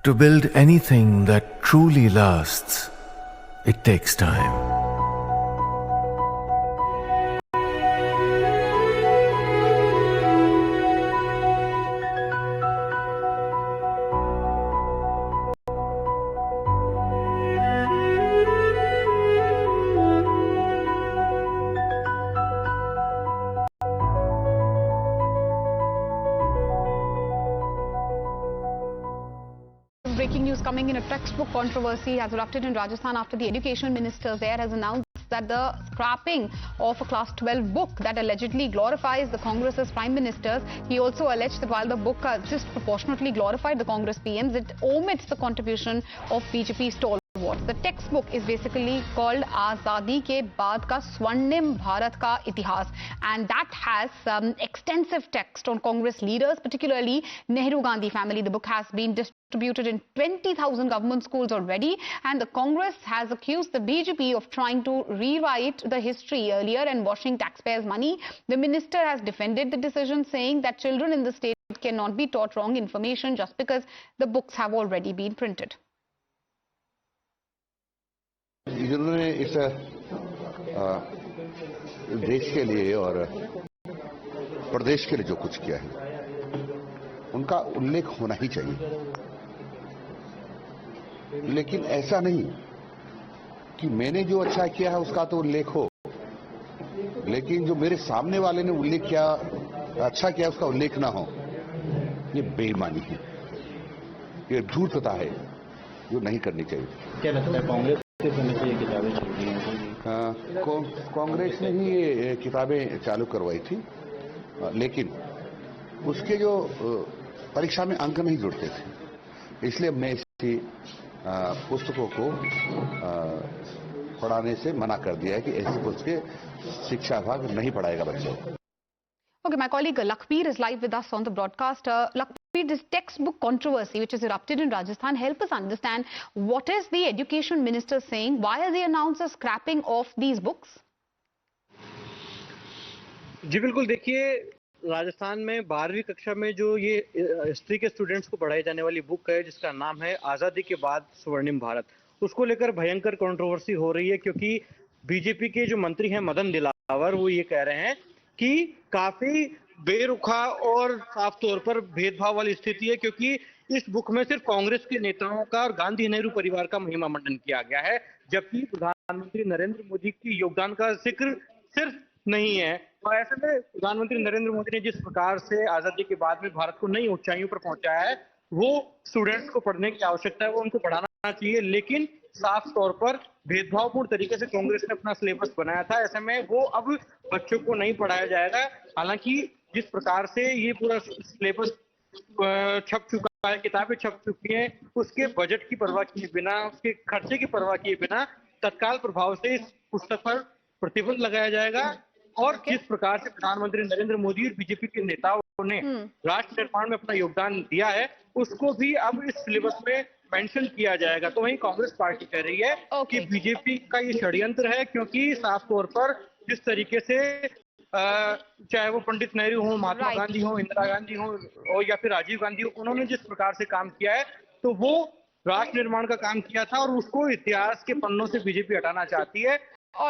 To build anything that truly lasts, it takes time. Breaking news coming in: a textbook controversy has erupted in Rajasthan after the education minister there has announced that the scrapping of a class 12 book that allegedly glorifies the Congress's prime ministers. He also alleged that while the book disproportionately glorified the Congress PMs, it omits the contribution of BJP stalwarts. The textbook is basically called Azadi ke baad ka Swarnim Bharat ka Itihas, and that has extensive text on Congress leaders, particularly Nehru Gandhi family. The book has been distributed in 20,000 government schools already, and the Congress has accused the BJP of trying to rewrite the history earlier and washing taxpayers' money. The minister has defended the decision, saying that children in the state cannot be taught wrong information just because the books have already been printed. जिन्होंने इस देश के लिए और प्रदेश के लिए जो कुछ किया है उनका उल्लेख होना ही चाहिए, लेकिन ऐसा नहीं कि मैंने जो अच्छा किया है उसका तो उल्लेख हो, लेकिन जो मेरे सामने वाले ने उल्लेख किया, अच्छा किया, उसका उल्लेख ना हो। ये बेईमानी है, ये धूर्तता है जो नहीं करनी चाहिए। क्या लगता है कांग्रेस से ये किताबें चल रही हैं? कांग्रेस ने ही ये किताबें चालू करवाई थी, लेकिन उसके जो परीक्षा में अंक नहीं जुड़ते थे, इसलिए मैं इसी पुस्तकों को पढ़ाने से मना कर दिया है कि ऐसी पुस्तकें शिक्षा विभाग नहीं पढ़ाएगा बच्चों को। Okay, my colleague Lakhbir is live with us on the broadcast. Lakhbir, this textbook controversy which has erupted in Rajasthan, help us understand what is the education minister saying? Why has he announced a scrapping of these books? जी बिल्कुल, देखिए राजस्थान में 12वीं कक्षा में जो ये history के students को पढ़ाई जाने वाली बुक है जिसका नाम है आज़ादी के बाद स्वर्णिम भारत, उसको लेकर भयंकर कंट्रोवर्सी हो रही है, क्योंकि बीजेपी के जो मंत्री हैं मदन दिलावर, वो ये कह रहे हैं कि काफी बेरुखा और साफ तौर पर भेदभाव वाली स्थिति है, क्योंकि इस बुक में सिर्फ कांग्रेस के नेताओं का और गांधी नेहरू परिवार का महिमा मंडन किया गया है, जबकि प्रधानमंत्री नरेंद्र मोदी के योगदान का जिक्र सिर्फ नहीं है। तो ऐसे में प्रधानमंत्री नरेंद्र मोदी ने जिस प्रकार से आजादी के बाद में भारत को नई ऊंचाइयों पर पहुंचाया है, वो स्टूडेंट्स को पढ़ने की आवश्यकता है, वो उनको पढ़ाना चाहिए, लेकिन साफ तौर पर भेदभावपूर्ण तरीके से कांग्रेस ने अपना सिलेबस बनाया था। ऐसे में वो अब बच्चों को नहीं पढ़ाया जाएगा। हालांकि जिस प्रकार से ये पूरा सिलेबस छप चुका है, किताबें छप चुकी हैं, उसके बजट की परवाह किए बिना, उसके खर्चे की परवाह किए बिना तत्काल प्रभाव से इस पुस्तक पर प्रतिबंध लगाया जाएगा। और जिस प्रकार से प्रधानमंत्री नरेंद्र मोदी और बीजेपी के नेताओं ने राष्ट्र निर्माण में अपना योगदान दिया है, उसको भी अब इस सिलेबस में मेंशन किया जाएगा। तो वहीं कांग्रेस पार्टी कह रही है कि बीजेपी का ये षड्यंत्र है, क्योंकि साफ तौर पर जिस तरीके से चाहे वो पंडित नेहरू हो, महात्मा गांधी हो, इंदिरा गांधी हो या फिर राजीव गांधी हो, उन्होंने जिस प्रकार से काम किया है, तो वो राष्ट्र निर्माण का काम किया था और उसको इतिहास के पन्नों से बीजेपी हटाना चाहती है।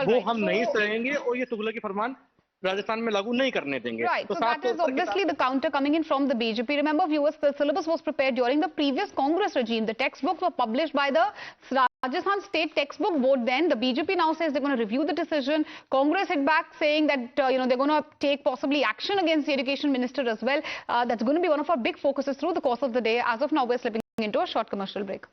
वो हम नहीं सहेंगे और ये तुगलकी फरमान राजस्थान में लागू नहीं करने देंगे। Right. So that is obviously the counter coming in from the BJP. Remember, viewers, the syllabus was prepared during the previous Congress regime. The textbooks were published by the Rajasthan State Textbook Board. Then the BJP now says they're going to review the decision. Congress hit back saying that they're going to take possibly action against the education minister as well. That's going to be one of our big focuses through the course of the day. As of now, we're slipping into a short commercial break.